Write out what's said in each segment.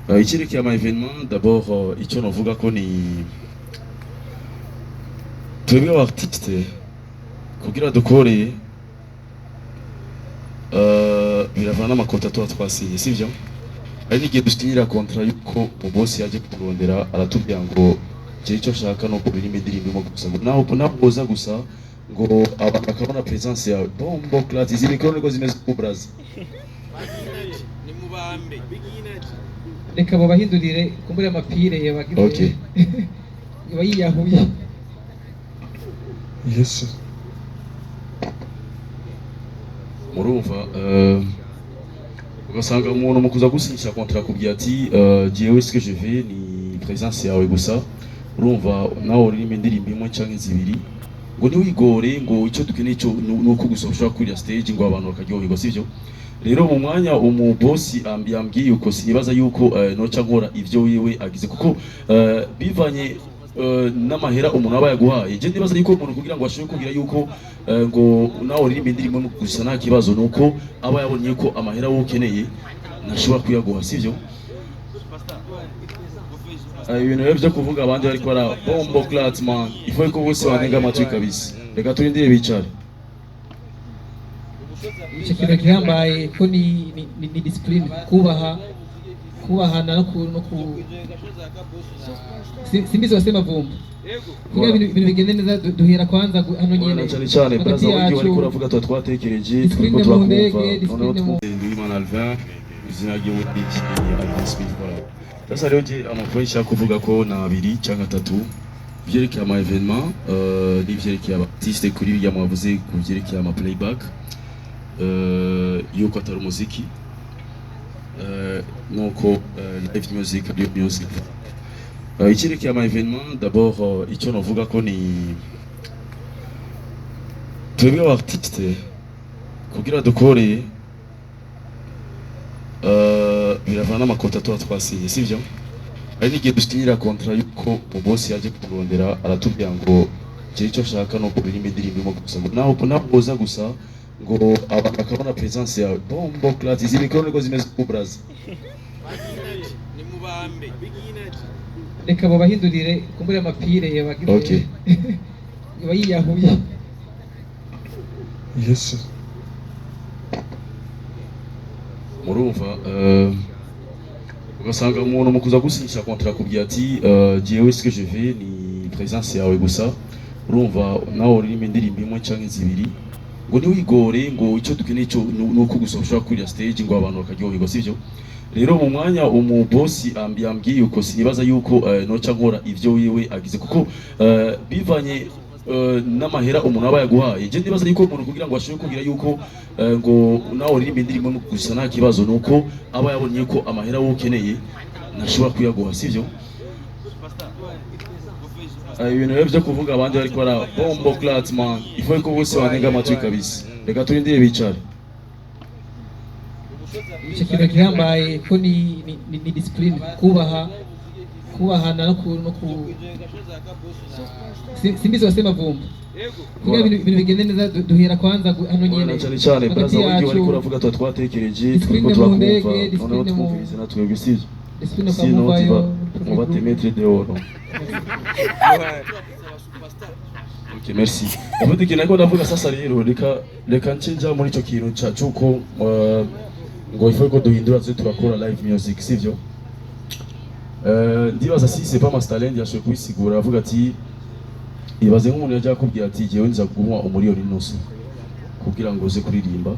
Ikirekeye ama événement d'abord icyo navuga ko ni twebwe abartiste kugira dukore biravana n'amakota tuba twasinye sivyo. Hari n'igihe dusinyira contrat yuko boss yaje kurondera aratubwira ngo je icyo shaka no kuririmba indirimbo imwe gusa ngo naho uza gusa ngo abantu bakabona presence yawe bombo class izi mikoro niko zimeze ku braza. ni mubambe reka babahindurire kumbura amapire yabagize Okay. yabayiyahuye Yes. Murumva ugasanga umuntu mu kuza gusinyisha contrat kubwira ati jewe ce que je veux ni présence yawe gusa urumva nawe uririmba indirimbo imwe canke zibiri ngo ntiwigore ngo icyo dukeneye cyo nuko gusa ushobora kurira stage ngo abantu bakaryoherwa sivyo. Rero mu mwanya umubosi yambwiye uko sinibaza yuko noca nkora ivyo wiwe agize kuko bivanye n'amahera umuntu aba yaguhaye. Je ndibaza yuko umuntu kugira ngo ashobore kugira yuko ngo nawe uririmba indirimbo gusa nta kibazo nuko aba yabonye ko amahera wowe ukeneye ntashobora kuyaguha sivyo. Ibintu rero byo kuvuga abandi bariko bara bombo clat man ifo ko bose banenga amatwi kabisa. Reka turindire bicare. icyo kintu gihambaye ko ni discipline kubahana no ku simbizi wasema vumba kugira ibintu bigende neza duhera kwanza hano nyene cyane cyane braza wiki wari kuravuga twa twatekereje twiko turakumva noneho twumva Alvin izina ry'umudiki Alvin Smith voilà. Sasa rero je amapoisha kuvuga ko na abiri cyangwa atatu byerekeye ama événement n'ivyerekeye abartiste kuri bijya mwavuze ku byerekeye ama playback yuko atari umuziki nuko live music audio music. Ikirekeye ama événement d'abord icyo navuga ko ni twebwe abartiste kugira dukore biravana n'amakota tuba twasinye sivyo. Hari n'igihe dusinyira contrat yuko boss yaje kurondera aratubwira ngo je icyo shaka no kuririmba indirimbo imwe gusa ngo naho uza gusa ngo abantu bakabona presence yawe bombo class izi mikoro niko zimeze ku braza. ni mubambe reka babahindurire kumbura amapire yabagize Okay. yabayiyahuye Yes. Murumva ugasanga umuntu mu kuza gusinyisha contrat kubwira ati jewe ce que je veux ni présence yawe gusa urumva nawe uririmba indirimbo imwe canke zibiri ngo ntiwigore ngo icyo dukeneye cyo nuko gusa ushobora kurira stage ngo abantu bakaryoherwa sivyo. Rero mu mwanya umubosi yambwiye uko sinibaza yuko noca nkora ivyo wiwe agize kuko bivanye n'amahera umuntu aba yaguhaye. Je ndibaza yuko umuntu kugira ngo ashobore kugira yuko ngo nawe uririmba indirimbo gusa nta kibazo nuko aba yabonye ko amahera wowe ukeneye ntashobora kuyaguha sivyo. Ibintu rero byo kuvuga abandi bariko bara bombo clat man ifo ko bose banenga amatwi kabisa. Reka turindire bicare. icyo kintu gihambaye ko ni discipline kubahana no ku simbizi wasema vumba kugira ibintu bigende neza duhera kwanza hano nyene cyane cyane braza wiki wari kuravuga twa twatekereje twiko turakumva noneho twumvise natwe bisivyo. discipline kwa Sinon mubayo on va te mettre dehors. Ok, merci. En fait, ikintu ariko ndavuga sasa rero reka ncinja muri ico kintu cyuko ngo ifo ko duhindura tse turakora live music sivyo. Ndibaza si c'est pas Mastalend yashoboye kubisigura avuga ati ibaze nk'umuntu yaje akubwira ati jewe nza kunywa umuriyoni nusu kugira ngo uze kuririmba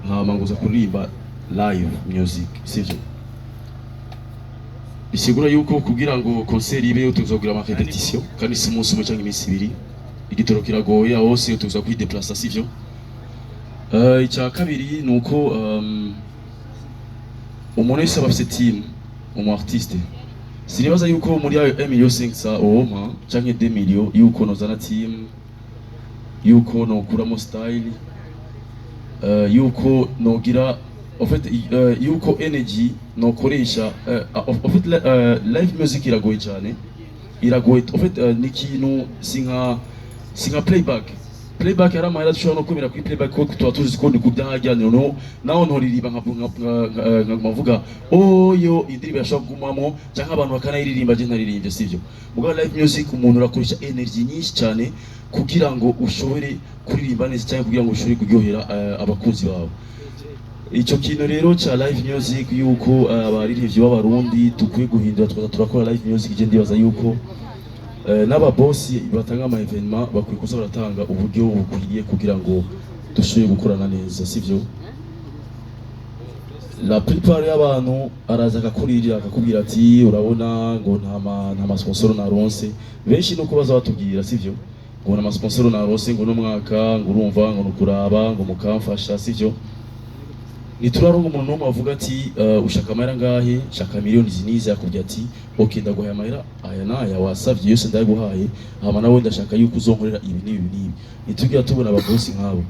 hama ngo uze kuririmba live music sivyo. Bisigura yuko kugira ngo concert ibe tuzogira ama repetition kandi si umunsi umwe cyangwa iminsi ibiri igitoro kiragoye hose tuza kwideplacer sivyo. Icya kabiri nuko umuntu wese aba afite team umu artiste sinibaza yuko muri ayo 1 million 500 oma canke 2 million yuko nozana team yuko nokuramo style yuko nogira en fait yuko energy nokoresha en fait live music iragoye cyane iragoye en fait ni kintu sinka playback playback yari amahera dushobora no kwemera kuri playback ko tuba tuzi ko ni ku byahajyaniro no naho ntoririmba nkavuga oyo indirimbo yashobora kugumamo cyangwa abantu bakanayiririmba je ntaririmbye sivyo mugabo live music umuntu urakoresha energy nyinshi cyane kugira ngo ushobore kuririmba neza cyangwa kugira ngo ushobore kuryohera abakunzi bawe. Icyo kintu rero cha live music yuko abaririmbyi b'abarundi tukwiye guhindura turakora live music je ndibaza yuko n'aba boss batanga ama evenement bakwiye kuza baratanga uburyo bukwiye kugira ngo dushobore gukorana neza sivyo. La plupart y'abantu araza akakurira akakubwira ati urabona ngo nta sponsor naronse benshi nuko baza batubwira sivyo ngo nta sponsor naronse ngo no mwaka ngo urumva ngo nukuraba ngo mukamfasha sivyo. Niturarongo umuntu n'umwe avuga ati ushaka amahera ngahe shaka miliyoni zinize yakubye ati okay ndaguhaye amahera aya naya wasavye yose ndaguhaye hama nawe ndashaka yuko uzonkorera ibi n'ibi nitugira tubona ababosi nkabo.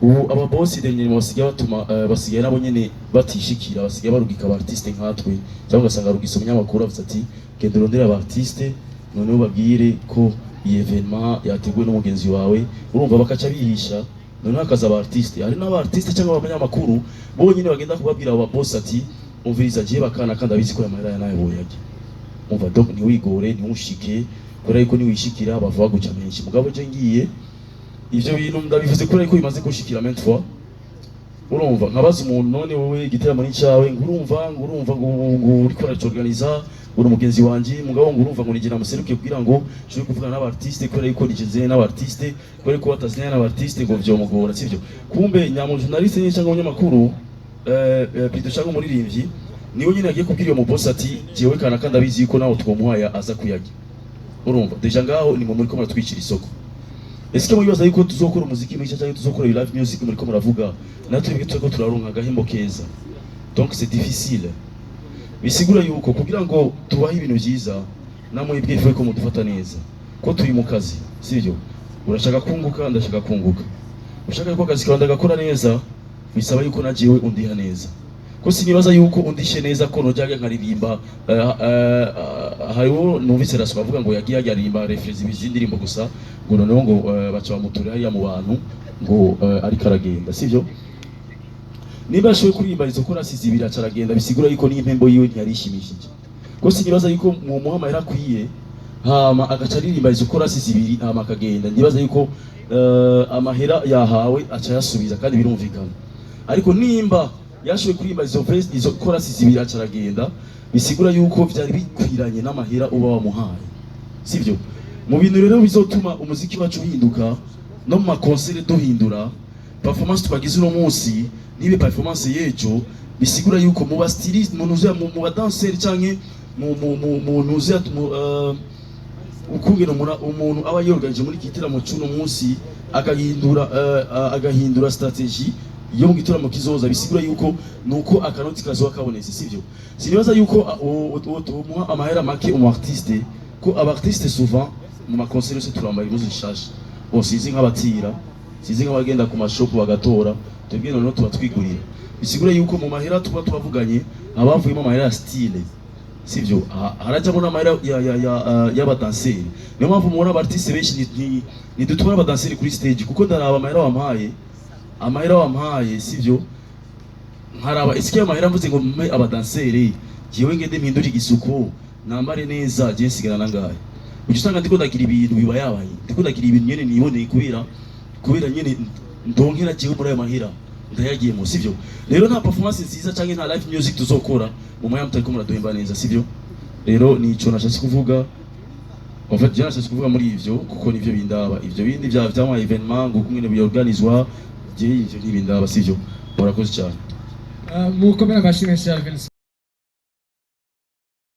Ubu ababosi denye basigaye batuma basigaye nabo nyene batishikira basigaye barugika aba artiste nkatwe cyangwa ugasanga rugisa umunyamakuru avuze ati genda urondera aba artiste noneho babwire ko iyi evenement yateguwe n'umugenzi wawe urumva bakaca bihisha noneho akaza aba artiste hari n'aba artiste cyangwa abanyamakuru bo nyine bagenda kubabwira aba boss ati umviriza je bakana kandi abizi ko amahera nayo boyaje umva donc ni wigore ni ushike kora yuko ni wishikira bavuga guca menshi mugabo je ngiye ivyo bintu ndabivuze kora yuko bimaze gushikira ment fois urumva nkabaza umuntu none wowe igiteramo ni cyawe ngurumva ngo uri kora organiza uri umugenzi wanje mugabo ngurumva ngo nigira museruke kugira ngo shobye kuvugana n'aba artiste kora yuko nigenze n'aba artiste kora yuko batazina n'aba artiste ngo vyomugora sivyo kumbe nyamu journaliste ni cyangwa umunyamakuru plutôt cyangwa umuririmbyi niwe nyine yagiye kubwira uwo boss ati jewe kana kandi abizi yuko nawe twomuhaya aza kuyajya urumva deja ngaho ni mu muri ko muratwikira isoko. Est-ce que mubibaza yuko tuzokora umuziki mwiza cyangwa tuzokora live music muri ko muravuga natwe bige tuko turaronka gahembo keza donc c'est difficile bisigura yuko kugira ngo tubahe ibintu byiza namwe ibwife ko mudufata neza ko turi mu kazi sivyo urashaka kunguka ndashaka kunguka ushaka yuko akazi kawe ndagakora neza bisaba yuko najiwe undiha neza ko sinibaza yuko undishe neza ko nojyaga nkaririmba hariho numvise raswa avuga ngo yagiye aririmba refrezi bizindirimbo gusa ngo noneho ngo baca bamuture hariya mu bantu ngo ariko aragenda sivyo niba ashoboye kuririmba izo korasi zibiri acaragenda bisigura yuko n'impembo yiwe ntiyarishimishije ko sinibaza yuko mu muhamahera akwiye hama agaca aririmba izo korasi zibiri hama akagenda ndibaza yuko amahera yahawe aca yasubiza kandi birumvikana ariko nimba yashoboye kuririmba izo korasi zibiri acaragenda bisigura yuko vyari bikwiranye n'amahera uba wamuhaye sivyo. Mu bintu rero bizotuma umuziki wacu uhinduka no mu makonsere duhindura performance twagize uno munsi nibe performance yejo bisigura yuko mu ba stylist mu nuze mu ba danseur canke mu nuze ukungena umuntu aba yorganije muri gitaramo cy'uno munsi agahindura strategy yo mu gitaramo kizoza bisigura yuko nuko akanoti kazoba kabonetse sivyo. Sinibaza yuko amahera make umu artiste ko aba artiste souvent mu makonsere se turambaye impuzu zishasha sizi nk'abatira sizi nk'abagenda ku mashop bagatora twebwe noneho tuba twigurira bisigura yuko mu mahera tuba twavuganye abavuyemo amahera ya style sivyo harajamo n'amahera y'abadanseri niyo mpamvu mubona abartiste benshi ni dutwara abadanseri kuri stage kuko ndaraba amahera wampaye sivyo nkaraba isike amahera mvuze ngo mpe abadanseri jewe ngende mpindura igisuko nambare neza je nsigana nangaye ujusanga ndiko ndagira ibintu biba yabaye ndiko ndagira ibintu nyene niboneye kubera nyene ndonkera jewe muri ayo mahera ndayagiyemo sivyo. Rero nta performance nziza canke nta live music tuzokora mu mwanya mutariko muraduhemba neza sivyo. Rero ni ico nashatse kuvuga en fait jana nashatse kuvuga muri ivyo kuko nivyo bindaba ivyo bindi vyama evenement ngo kumwe biorganizwa je ivyo ntibindaba sivyo. Murakoze cyane mukomera amashimwe Alvin.